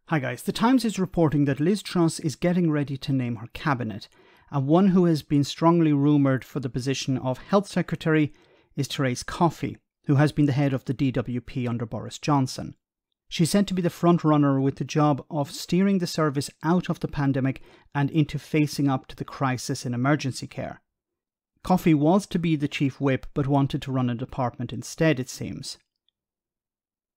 Hi guys, The Times is reporting that Liz Truss is getting ready to name her cabinet, and one who has been strongly rumoured for the position of Health Secretary is Therese Coffey, who has been the head of the DWP under Boris Johnson. She's said to be the front-runner with the job of steering the service out of the pandemic and into facing up to the crisis in emergency care. Coffey was to be the chief whip but wanted to run a department instead, it seems.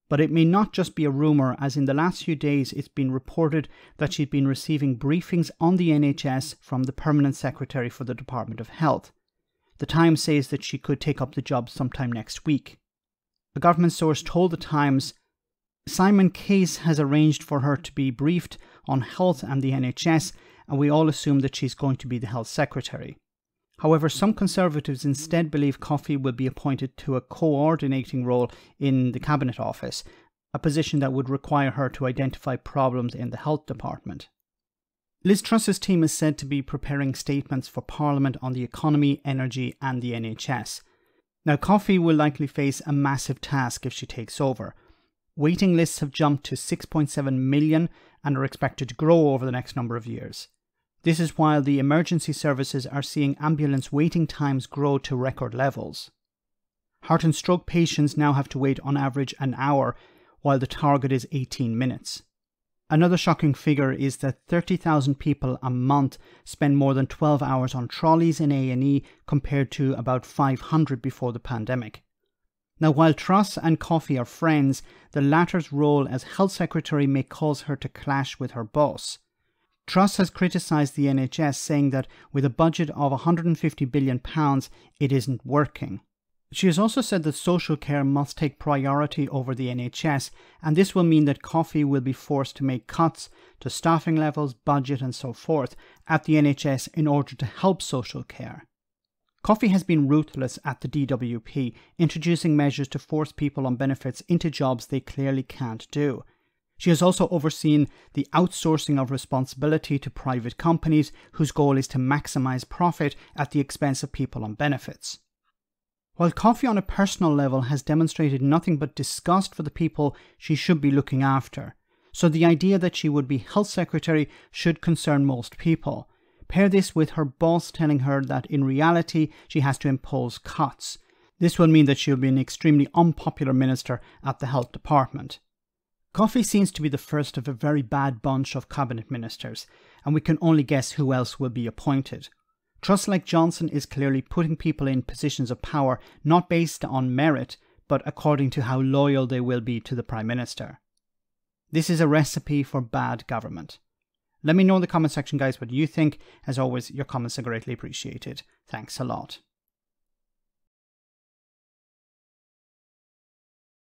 But it may not just be a rumour, as in the last few days it's been reported that she's been receiving briefings on the NHS from the Permanent Secretary for the Department of Health. The Times says that she could take up the job sometime next week. A government source told The Times, Simon Case has arranged for her to be briefed on health and the NHS, and we all assume that she's going to be the Health Secretary. However, some Conservatives instead believe Coffey will be appointed to a coordinating role in the Cabinet Office, a position that would require her to identify problems in the Health Department. Liz Truss's team is said to be preparing statements for Parliament on the economy, energy and the NHS. Now, Coffey will likely face a massive task if she takes over. Waiting lists have jumped to 6.7 million and are expected to grow over the next number of years. This is while the emergency services are seeing ambulance waiting times grow to record levels. Heart and stroke patients now have to wait on average an hour, while the target is 18 minutes. Another shocking figure is that 30,000 people a month spend more than 12 hours on trolleys in A&E compared to about 500 before the pandemic. Now, while Truss and Coffey are friends, the latter's role as Health Secretary may cause her to clash with her boss. Truss has criticised the NHS, saying that with a budget of £150 billion, it isn't working. She has also said that social care must take priority over the NHS, and this will mean that Coffey will be forced to make cuts to staffing levels, budget and so forth at the NHS in order to help social care. Coffey has been ruthless at the DWP, introducing measures to force people on benefits into jobs they clearly can't do. She has also overseen the outsourcing of responsibility to private companies whose goal is to maximise profit at the expense of people on benefits. While Coffey on a personal level has demonstrated nothing but disgust for the people she should be looking after, so the idea that she would be Health Secretary should concern most people. Pair this with her boss telling her that in reality she has to impose cuts. This will mean that she will be an extremely unpopular minister at the Health Department. Coffey seems to be the first of a very bad bunch of cabinet ministers, and we can only guess who else will be appointed. Truss, like Johnson, is clearly putting people in positions of power not based on merit, but according to how loyal they will be to the Prime Minister. This is a recipe for bad government. Let me know in the comment section, guys, what you think. As always, your comments are greatly appreciated. Thanks a lot.